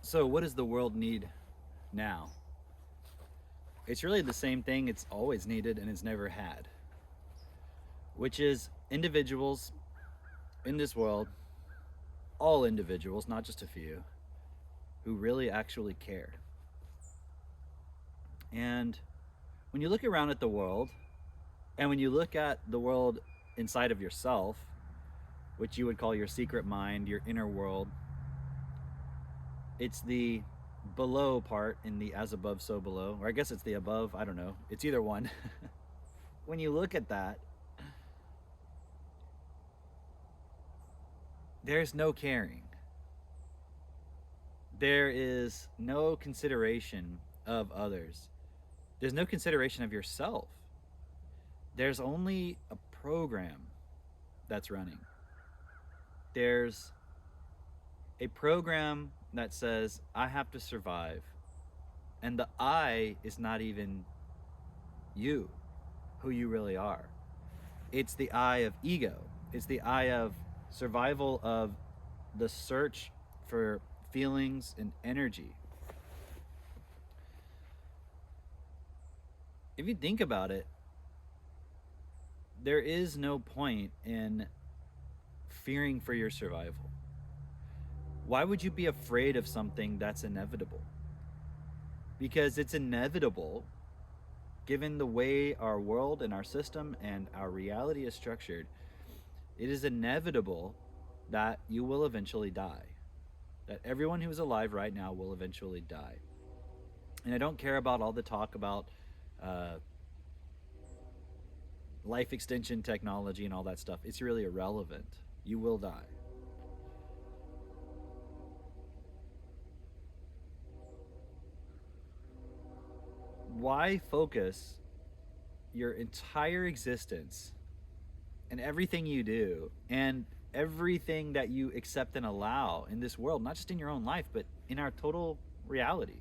So, what does the world need now? It's really the same thing it's always needed and it's never had, which is individuals in this world, all individuals, not just a few, who really actually care. And when you look around at the world, and when you look at the world inside of yourself, which you would call your secret mind, your inner world, it's the below part in the as above, so below. Or I guess it's the above, I don't know. It's either one. When you look at that, there's no caring. There is no consideration of others. There's no consideration of yourself. There's only a program that's running. There's a program that says, I have to survive. And the I is not even you, who you really are. It's the I of ego. It's the I of survival, of the search for feelings and energy. If you think about it, there is no point in fearing for your survival. Why would you be afraid of something that's inevitable? Because it's inevitable, given the way our world and our system and our reality is structured. It is inevitable that you will eventually die. That everyone who's alive right now will eventually die. And I don't care about all the talk about life extension technology and all that stuff. It's really irrelevant. You will die. Why focus your entire existence and everything you do and everything that you accept and allow in this world, not just in your own life, but in our total reality,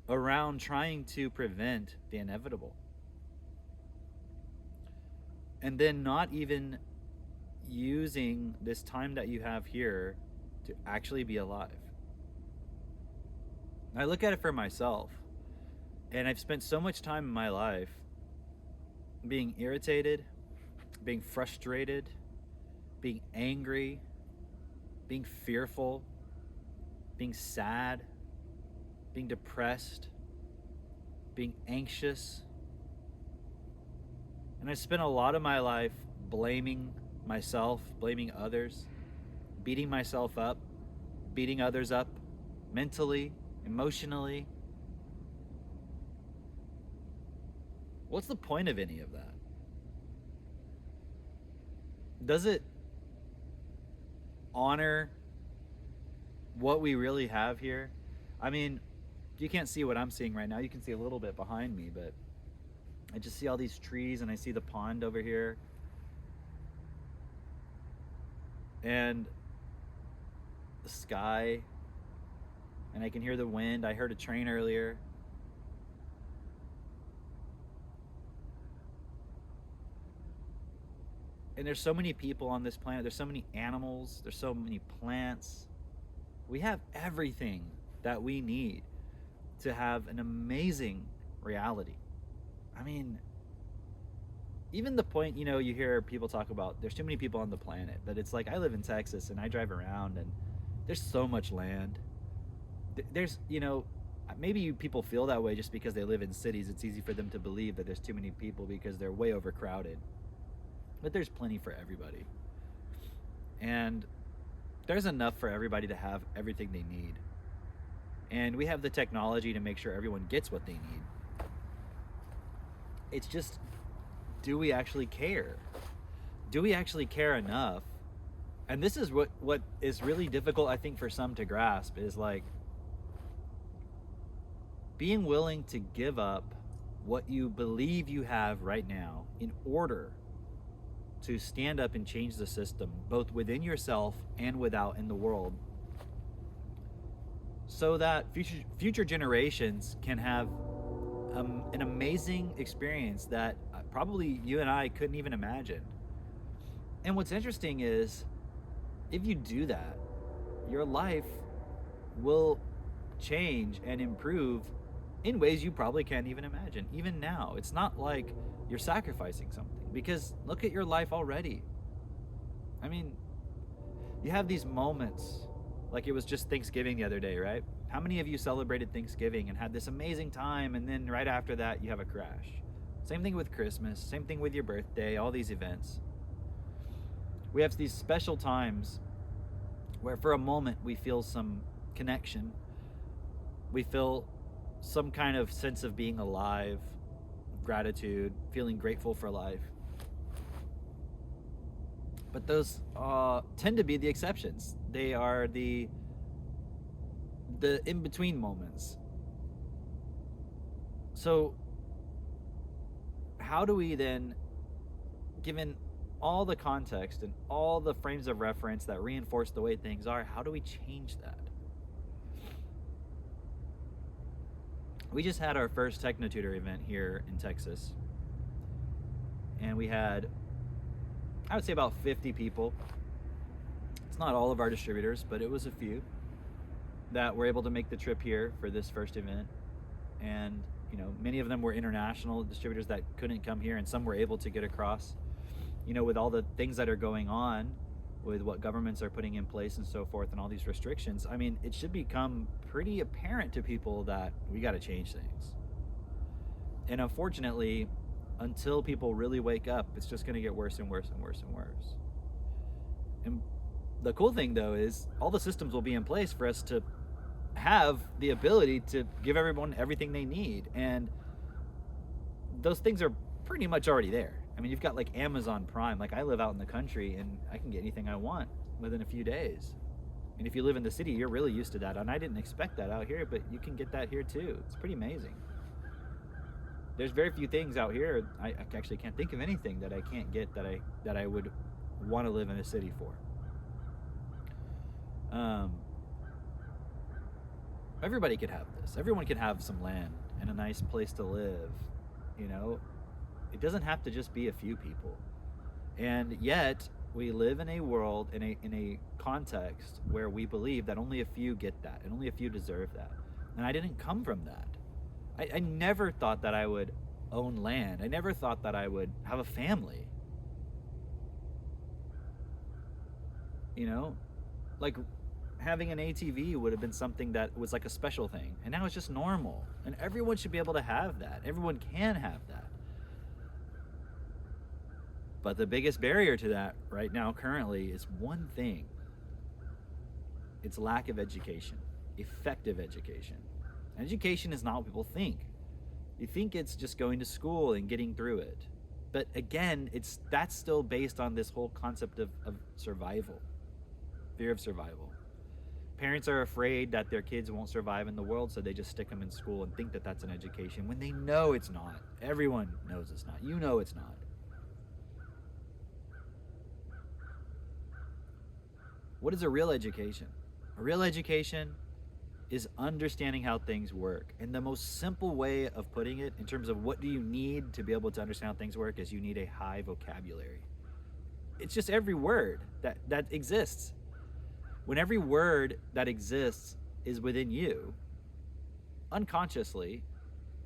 around trying to prevent the inevitable? And then not even using this time that you have here to actually be alive. I look at it for myself, and I've spent so much time in my life being irritated, being frustrated, being angry, being fearful, being sad, being depressed, being anxious. And I spent a lot of my life blaming myself, blaming others, beating myself up, beating others up mentally, emotionally. What's the point of any of that? Does it honor what we really have here? I mean, you can't see what I'm seeing right now. You can see a little bit behind me, but I just see all these trees and I see the pond over here. And the sky. And I can hear the wind. I heard a train earlier. And there's so many people on this planet. There's so many animals. There's so many plants. We have everything that we need to have an amazing reality. I mean, even the point, you hear people talk about there's too many people on the planet, but it's like I live in Texas and I drive around and there's so much land. There's, maybe people feel that way just because they live in cities. It's easy for them to believe that there's too many people because they're way overcrowded. But there's plenty for everybody. And there's enough for everybody to have everything they need. And we have the technology to make sure everyone gets what they need. It's just, do we actually care? Do we actually care enough? And this is what is really difficult, I think, for some to grasp, is like being willing to give up what you believe you have right now in order to stand up and change the system, both within yourself and without in the world, so that future generations can have an amazing experience that probably you and I couldn't even imagine. And what's interesting is, if you do that, your life will change and improve in ways you probably can't even imagine. Even now, it's not like you're sacrificing something, because look at your life already. I mean, you have these moments, like it was just Thanksgiving the other day, right? How many of you celebrated Thanksgiving and had this amazing time, and then right after that, you have a crash? Same thing with Christmas, same thing with your birthday, all these events. We have these special times where for a moment we feel some connection. We feel some kind of sense of being alive, gratitude, feeling grateful for life. But those tend to be the exceptions. They are the in-between moments. So how do we then, given all the context and all the frames of reference that reinforce the way things are, how do we change that? We just had our first Technotutor event here in Texas, and we had, I would say, about 50 people. It's not all of our distributors, but it was a few that were able to make the trip here for this first event. And many of them were international distributors that couldn't come here, and some were able to get across. With all the things that are going on, with what governments are putting in place and so forth, and all these restrictions, I mean, it should become pretty apparent to people that we got to change things. And unfortunately, until people really wake up, it's just going to get worse and worse and worse and worse. And the cool thing, though, is all the systems will be in place for us to have the ability to give everyone everything they need. And those things are pretty much already there. I mean, you've got like Amazon Prime. Like, I live out in the country and I can get anything I want within a few days. And if you live in the city, you're really used to that. And I didn't expect that out here, but you can get that here too. It's pretty amazing. There's very few things out here. I actually can't think of anything that I can't get that I would want to live in a city for. Everybody could have this. Everyone can have some land and a nice place to live. It doesn't have to just be a few people. And yet we live in a world, in a context where we believe that only a few get that and only a few deserve that. And I didn't come from that. I never thought that I would own land. I never thought that I would have a family. Like having an ATV would have been something that was like a special thing. And now it's just normal. And everyone should be able to have that. Everyone can have that. But the biggest barrier to that right now currently is one thing. It's lack of education, effective education. Education is not what people think. You think it's just going to school and getting through it. But again, that's still based on this whole concept of survival, fear of survival. Parents are afraid that their kids won't survive in the world, so they just stick them in school and think that that's an education when they know it's not. Everyone knows it's not. You know it's not. What is a real education? A real education is understanding how things work. And the most simple way of putting it, in terms of what do you need to be able to understand how things work, is you need a high vocabulary. It's just every word that exists. When every word that exists is within you, unconsciously,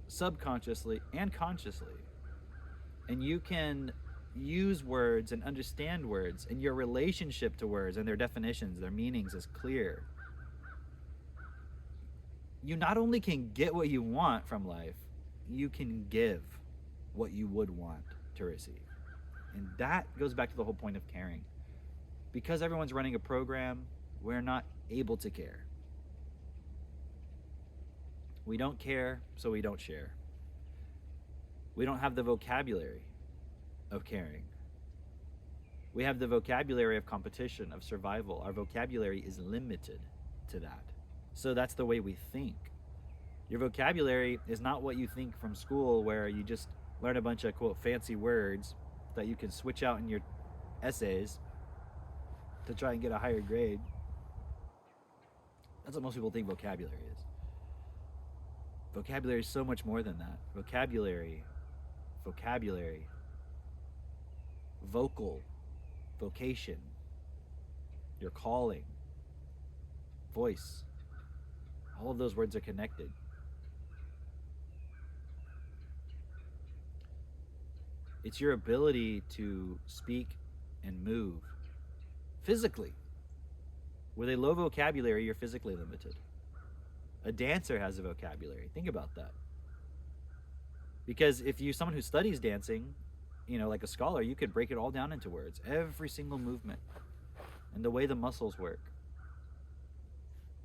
subconsciously, and consciously, and you can use words and understand words, and your relationship to words and their definitions, their meanings is clear, you not only can get what you want from life, you can give what you would want to receive. And that goes back to the whole point of caring. Because everyone's running a program, we're not able to care. We don't care, so we don't share. We don't have the vocabulary of caring. We have the vocabulary of competition, of survival. Our vocabulary is limited to that. So that's the way we think. Your vocabulary is not what you think from school, where you just learn a bunch of, quote, fancy words that you can switch out in your essays to try and get a higher grade. That's what most people think vocabulary is. Vocabulary is so much more than that. Vocabulary, vocal, vocation, your calling, voice, All of those words are connected. It's your ability to speak and move physically. With a low vocabulary, you're physically limited. A dancer has a vocabulary. Think about that. Because if you're someone who studies dancing, like a scholar, you could break it all down into words. Every single movement and the way the muscles work.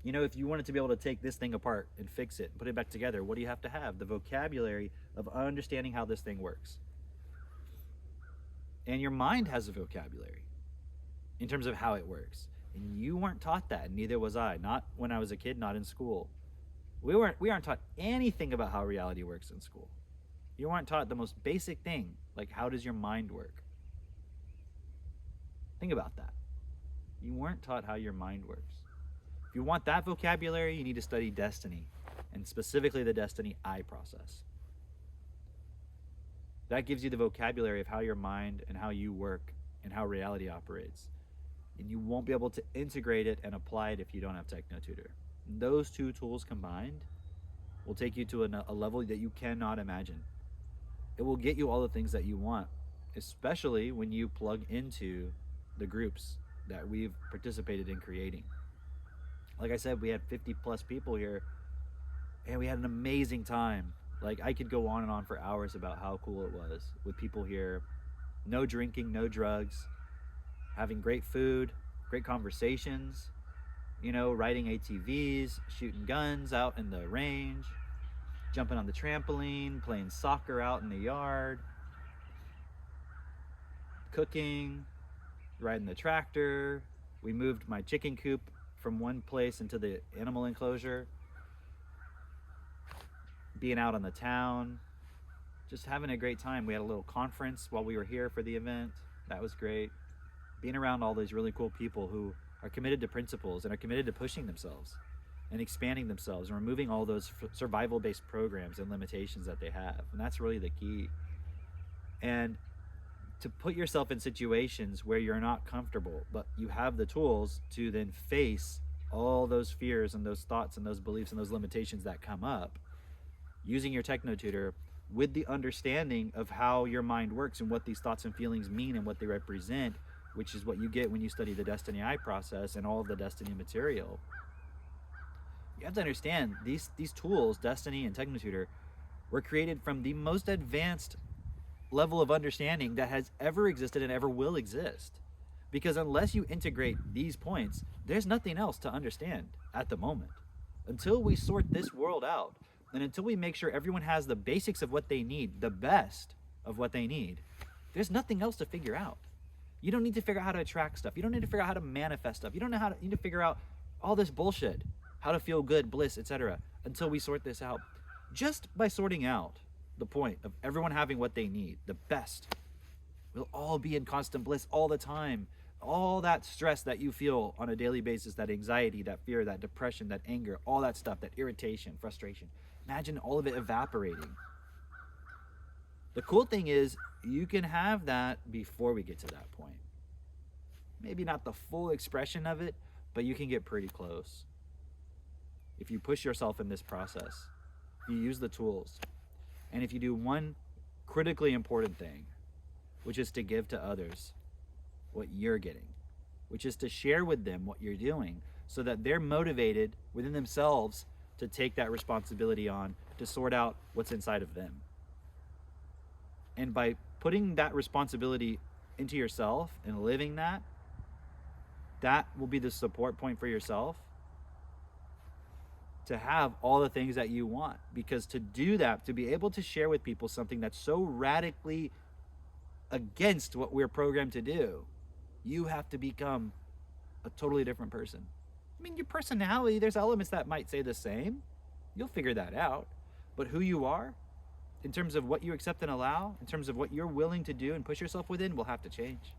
If you wanted to be able to take this thing apart and fix it and put it back together, what do you have to have? The vocabulary of understanding how this thing works. And your mind has a vocabulary in terms of how it works. And you weren't taught that, and neither was I. Not when I was a kid, not in school. We aren't taught anything about how reality works in school. You weren't taught the most basic thing, like how does your mind work? Think about that. You weren't taught how your mind works. If you want that vocabulary, you need to study destiny, and specifically the destiny I process. That gives you the vocabulary of how your mind and how you work and how reality operates. And you won't be able to integrate it and apply it if you don't have TechnoTutor. And those two tools combined will take you to a level that you cannot imagine. It will get you all the things that you want, especially when you plug into the groups that we've participated in creating. Like I said, we had 50 plus people here, and we had an amazing time. Like, I could go on and on for hours about how cool it was with people here. No drinking, no drugs, having great food, great conversations, riding ATVs, shooting guns out in the range, jumping on the trampoline, playing soccer out in the yard, cooking, riding the tractor. We moved my chicken coop from one place into the animal enclosure, being out on the town, just having a great time. We had a little conference while we were here for the event. That was great. Being around all these really cool people who are committed to principles and are committed to pushing themselves and expanding themselves and removing all those survival-based programs and limitations that they have. And that's really the key. And to put yourself in situations where you're not comfortable, but you have the tools to then face all those fears and those thoughts and those beliefs and those limitations that come up, using your TechnoTutor with the understanding of how your mind works and what these thoughts and feelings mean and what they represent, which is what you get when you study the Destiny I process and all of the Destiny material. You have to understand these tools, Destiny and TechnoTutor, were created from the most advanced level of understanding that has ever existed and ever will exist. Because unless you integrate these points, there's nothing else to understand at the moment. Until we sort this world out, and until we make sure everyone has the basics of what they need, the best of what they need, there's nothing else to figure out. You don't need to figure out how to attract stuff. You don't need to figure out how to manifest stuff. You don't need to figure out all this bullshit, how to feel good, bliss, etc., until we sort this out. Just by sorting out the point of everyone having what they need, the best, we'll all be in constant bliss all the time. All that stress that you feel on a daily basis, that anxiety, that fear, that depression, that anger, all that stuff, that irritation, frustration, imagine all of it evaporating. The cool thing is you can have that before we get to that point. Maybe not the full expression of it, but you can get pretty close. If you push yourself in this process, if you use the tools, and if you do one critically important thing, which is to give to others what you're getting, which is to share with them what you're doing so that they're motivated within themselves to take that responsibility on, to sort out what's inside of them. And by putting that responsibility into yourself and living that, that will be the support point for yourself to have all the things that you want. Because to do that, to be able to share with people something that's so radically against what we're programmed to do, you have to become a totally different person. I mean, your personality, there's elements that might say the same. You'll figure that out. But who you are, in terms of what you accept and allow, in terms of what you're willing to do and push yourself within, will have to change.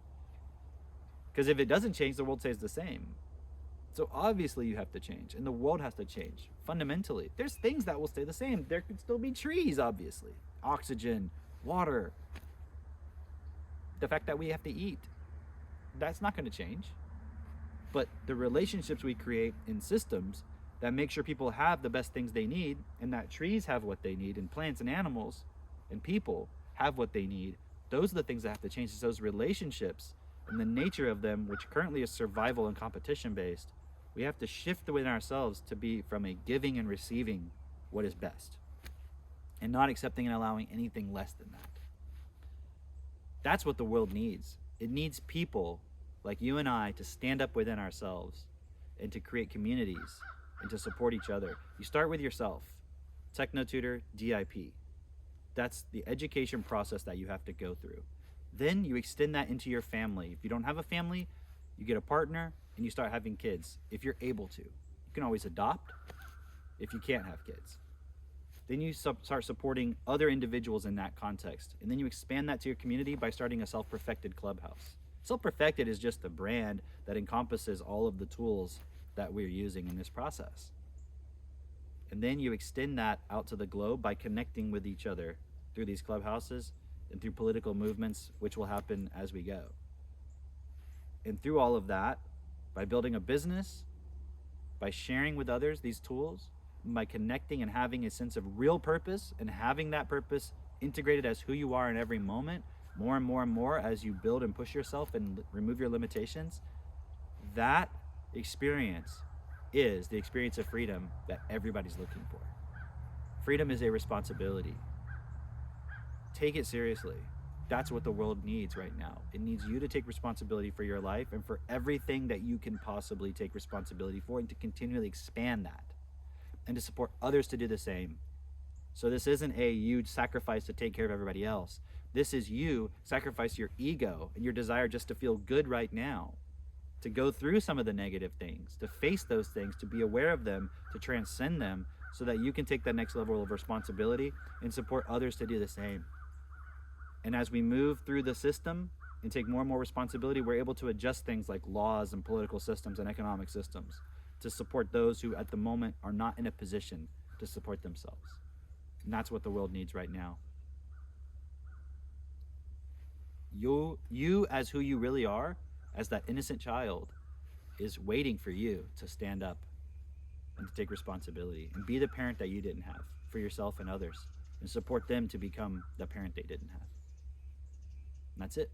Because if it doesn't change, the world stays the same. So obviously you have to change, and the world has to change fundamentally. There's things that will stay the same. There could still be trees, obviously. Oxygen, water. The fact that we have to eat. That's not going to change. But the relationships we create in systems that make sure people have the best things they need, and that trees have what they need, and plants and animals and people have what they need. Those are the things that have to change. It's those relationships and the nature of them, which currently is survival and competition based. We have to shift within ourselves to be from a giving and receiving what is best, and not accepting and allowing anything less than that. That's what the world needs. It needs people like you and I to stand up within ourselves and to create communities and to support each other. You start with yourself. Techno Tutor, DIP. That's the education process that you have to go through. Then you extend that into your family. If you don't have a family, you get a partner and you start having kids if you're able to. You can always adopt if you can't have kids. Then you start supporting other individuals in that context. And then you expand that to your community by starting a self-perfected clubhouse. Self-perfected is just a brand that encompasses all of the tools that we're using in this process. And then you extend that out to the globe by connecting with each other through these clubhouses and through political movements, which will happen as we go. And through all of that, by building a business, by sharing with others these tools, by connecting and having a sense of real purpose, and having that purpose integrated as who you are in every moment, more and more and more as you build and push yourself and remove your limitations, that experience is the experience of freedom that everybody's looking for. Freedom is a responsibility. Take it seriously. That's what the world needs right now. It needs you to take responsibility for your life and for everything that you can possibly take responsibility for, and to continually expand that and to support others to do the same. So this isn't a huge sacrifice to take care of everybody else. This is you sacrifice your ego and your desire just to feel good right now, to go through some of the negative things, to face those things, to be aware of them, to transcend them, so that you can take that next level of responsibility and support others to do the same. And as we move through the system and take more and more responsibility, we're able to adjust things like laws and political systems and economic systems to support those who at the moment are not in a position to support themselves. And that's what the world needs right now. You as who you really are, as that innocent child, is waiting for you to stand up and to take responsibility and be the parent that you didn't have for yourself and others, and support them to become the parent they didn't have. And that's it.